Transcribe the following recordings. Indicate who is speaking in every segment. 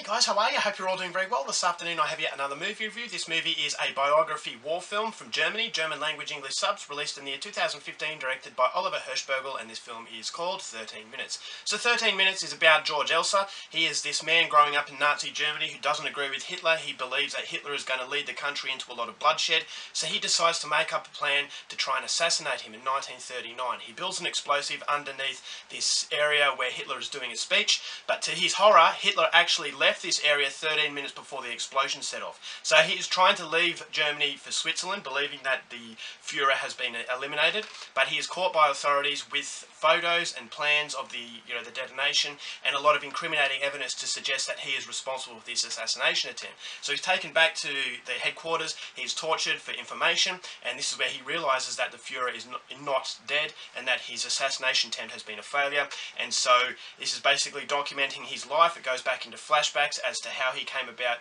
Speaker 1: Hey guys, how are you? Hope you're all doing very well. This afternoon I have yet another movie review. This movie is a biography war film from Germany, German language English subs, released in the year 2015, directed by Oliver Hirschbergel, and this film is called 13 Minutes. So 13 Minutes is about George Elser. He is this man growing up in Nazi Germany who doesn't agree with Hitler. He believes that Hitler is going to lead the country into a lot of bloodshed, so he decides to make up a plan to try and assassinate him in 1939. He builds an explosive underneath this area where Hitler is doing a speech, but to his horror, Hitler actually left this area 13 minutes before the explosion set off. So he is trying to leave Germany for Switzerland, believing that the Führer has been eliminated, but he is caught by authorities with photos and plans of the detonation and a lot of incriminating evidence to suggest that he is responsible for this assassination attempt. So he's taken back to the headquarters, he's tortured for information, and this is where he realises that the Führer is not dead and that his assassination attempt has been a failure. And so this is basically documenting his life. It goes back into flashbacks as to how he came about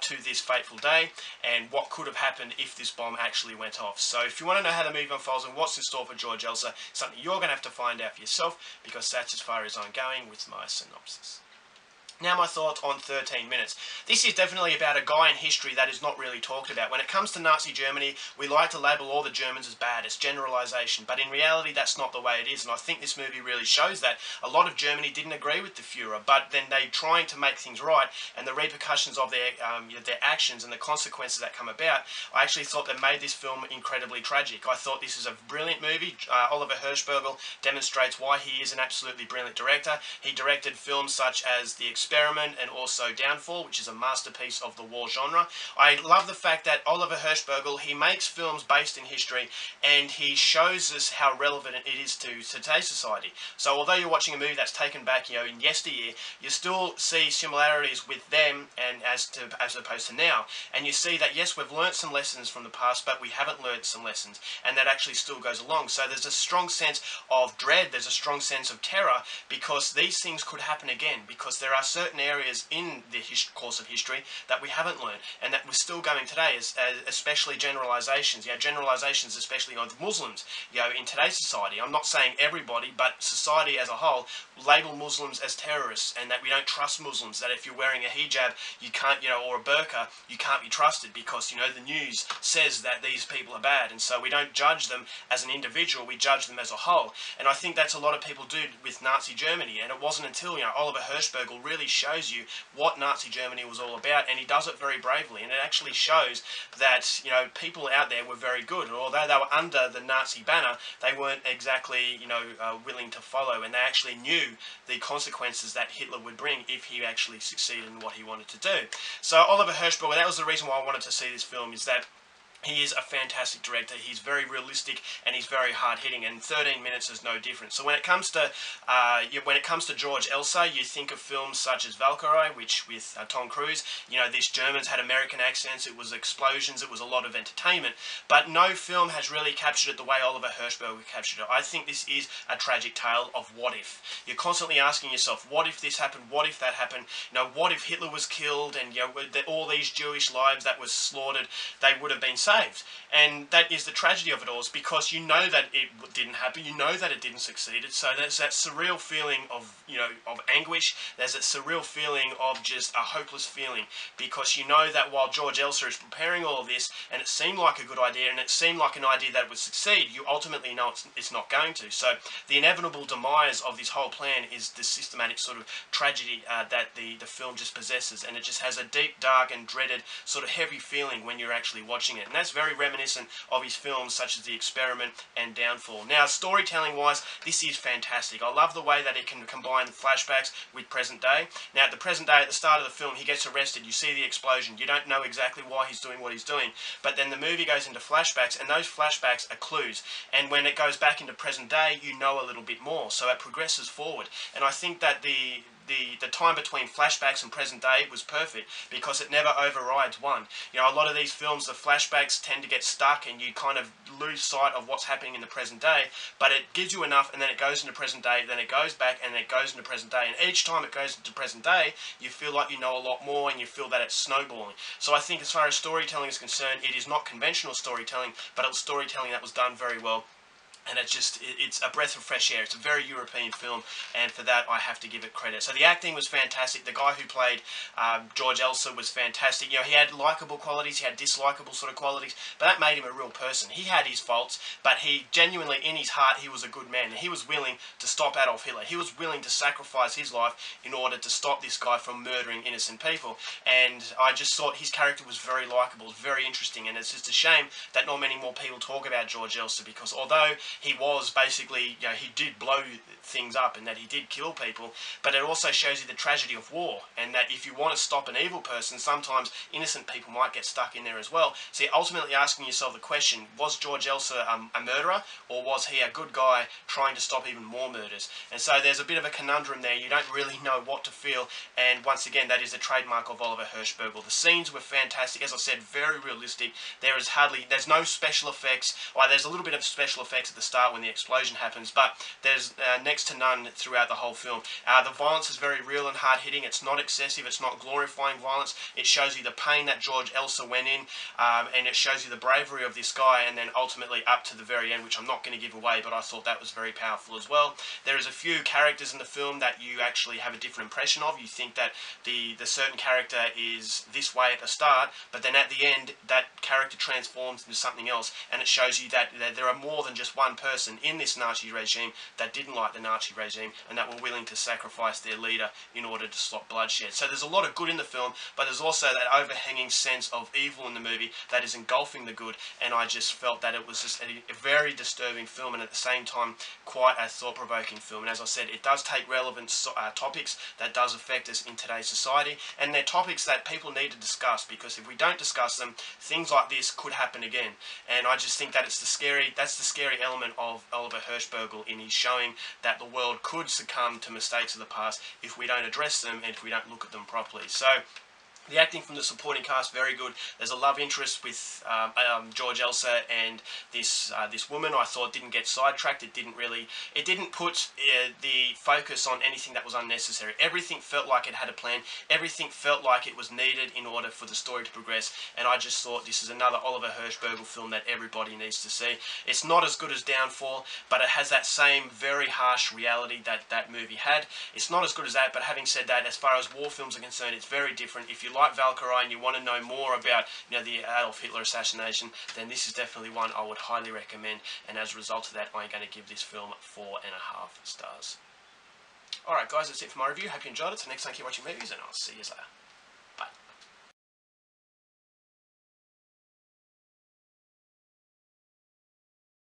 Speaker 1: to this fateful day and what could have happened if this bomb actually went off. So if you want to know how the movie unfolds and what's in store for George Elser, something you're going to have to find out for yourself, because that's as far as I'm going with my synopsis. Now my thoughts on 13 Minutes. This is definitely about a guy in history that is not really talked about. When it comes to Nazi Germany, we like to label all the Germans as bad. It's generalisation. But in reality, that's not the way it is. And I think this movie really shows that. A lot of Germany didn't agree with the Führer, but then they're trying to make things right, and the repercussions of their actions and the consequences that come about, I actually thought that made this film incredibly tragic. I thought this is a brilliant movie. Oliver Hirschbergel demonstrates why he is an absolutely brilliant director. He directed films such as The Experiment and also Downfall, which is a masterpiece of the war genre. I love the fact that Oliver Hirschbergel, he makes films based in history and he shows us how relevant it is to today's society. So although you're watching a movie that's taken back, in yesteryear, you still see similarities with them and as opposed to now. And you see that yes, we've learnt some lessons from the past, but we haven't learnt some lessons, and that actually still goes along. So there's a strong sense of dread, there's a strong sense of terror, because these things could happen again, because there are certain areas in the course of history that we haven't learned and that we're still going today, especially generalisations. Generalisations especially of Muslims, in today's society. I'm not saying everybody, but society as a whole label Muslims as terrorists, and that we don't trust Muslims, that if you're wearing a hijab, you can't, or a burqa, you can't be trusted because, the news says that these people are bad, and so we don't judge them as an individual, we judge them as a whole. And I think that's a lot of people do with Nazi Germany, and it wasn't until, Oliver Hirschbergel really shows you what Nazi Germany was all about, and he does it very bravely, and it actually shows that, people out there were very good, and although they were under the Nazi banner, they weren't exactly, willing to follow, and they actually knew the consequences that Hitler would bring if he actually succeeded in what he wanted to do. So Oliver Hirschbergel, that was the reason why I wanted to see this film, is that he is a fantastic director. He's very realistic and he's very hard-hitting, and 13 Minutes is no different. So when it comes to George Elser, you think of films such as Valkyrie, which with Tom Cruise, these Germans had American accents, it was explosions, it was a lot of entertainment, but no film has really captured it the way Oliver Hirschbergel captured it. I think this is a tragic tale of what if. You're constantly asking yourself, what if this happened, what if that happened, what if Hitler was killed and all these Jewish lives that was slaughtered, they would have been saved. And that is the tragedy of it all, is because you know that it didn't happen, you know that it didn't succeed. So there's that surreal feeling of, of anguish, there's that surreal feeling of just a hopeless feeling, because you know that while George Elser is preparing all of this, and it seemed like a good idea, and it seemed like an idea that would succeed, you ultimately know it's not going to. So the inevitable demise of this whole plan is the systematic sort of tragedy that the film just possesses, and it just has a deep, dark, and dreaded sort of heavy feeling when you're actually watching it. And that's very reminiscent of his films such as The Experiment and Downfall. Now, storytelling wise, this is fantastic. I love the way that it can combine flashbacks with present day. Now, at the present day, at the start of the film, he gets arrested, you see the explosion, you don't know exactly why he's doing what he's doing, but then the movie goes into flashbacks, and those flashbacks are clues, and when it goes back into present day, you know a little bit more, so it progresses forward. And I think that the time between flashbacks and present day was perfect, because it never overrides one. A lot of these films, the flashbacks tend to get stuck and you kind of lose sight of what's happening in the present day, but it gives you enough, and then it goes into present day, then it goes back, and then it goes into present day, and each time it goes into present day, you feel like you know a lot more, and you feel that it's snowballing. So I think as far as storytelling is concerned, it is not conventional storytelling, but it was storytelling that was done very well. and it's a breath of fresh air. It's a very European film, and for that I have to give it credit. So the acting was fantastic. The guy who played George Elser was fantastic. You know, he had likeable qualities, he had dislikable sort of qualities, but that made him a real person. He had his faults, but he genuinely, in his heart, he was a good man, and he was willing to stop Adolf Hitler. He was willing to sacrifice his life in order to stop this guy from murdering innocent people, and I just thought his character was very likeable, very interesting, and it's just a shame that not many more people talk about George Elser, because although he was basically, you know, he did blow things up and that he did kill people, but it also shows you the tragedy of war, and that if you want to stop an evil person, sometimes innocent people might get stuck in there as well. So you're ultimately asking yourself the question, was George Elser a murderer, or was he a good guy trying to stop even more murders? And so there's a bit of a conundrum there. You don't really know what to feel, and once again, that is the trademark of Oliver Hirschberg. The scenes were fantastic, as I said, very realistic. There's no special effects. Well, there's a little bit of special effects at the start when the explosion happens, but there's next to none throughout the whole film. The violence is very real and hard-hitting. It's not excessive. It's not glorifying violence. It shows you the pain that George Elser went in, and it shows you the bravery of this guy, and then ultimately up to the very end, which I'm not going to give away, but I thought that was very powerful as well. There is a few characters in the film that you actually have a different impression of. You think that the certain character is this way at the start, but then at the end, that character transforms into something else, and it shows you that there are more than just one person in this Nazi regime that didn't like the Nazi regime and that were willing to sacrifice their leader in order to stop bloodshed. So there's a lot of good in the film, but there's also that overhanging sense of evil in the movie that is engulfing the good, and I just felt that it was just a very disturbing film, and at the same time quite a thought-provoking film. And as I said, it does take relevant topics that does affect us in today's society, and they're topics that people need to discuss, because if we don't discuss them, things like this could happen again. And I just think that that's the scary element of Oliver Hirschberg in his showing that the world could succumb to mistakes of the past if we don't address them and if we don't look at them properly. So the acting from the supporting cast, very good. There's a love interest with George Elser and this woman. I thought didn't get sidetracked. It didn't put the focus on anything that was unnecessary. Everything felt like it had a plan. Everything felt like it was needed in order for the story to progress. And I just thought this is another Oliver Hirschberg film that everybody needs to see. It's not as good as Downfall, but it has that same very harsh reality that that movie had. It's not as good as that, but having said that, as far as war films are concerned, it's very different. If you like Valkyrie and you want to know more about, you know, the Adolf Hitler assassination, then this is definitely one I would highly recommend, and as a result of that, I'm going to give this film 4.5 stars. Alright guys, that's it for my review. Hope you enjoyed it. So next time, keep watching movies, and I'll see you later.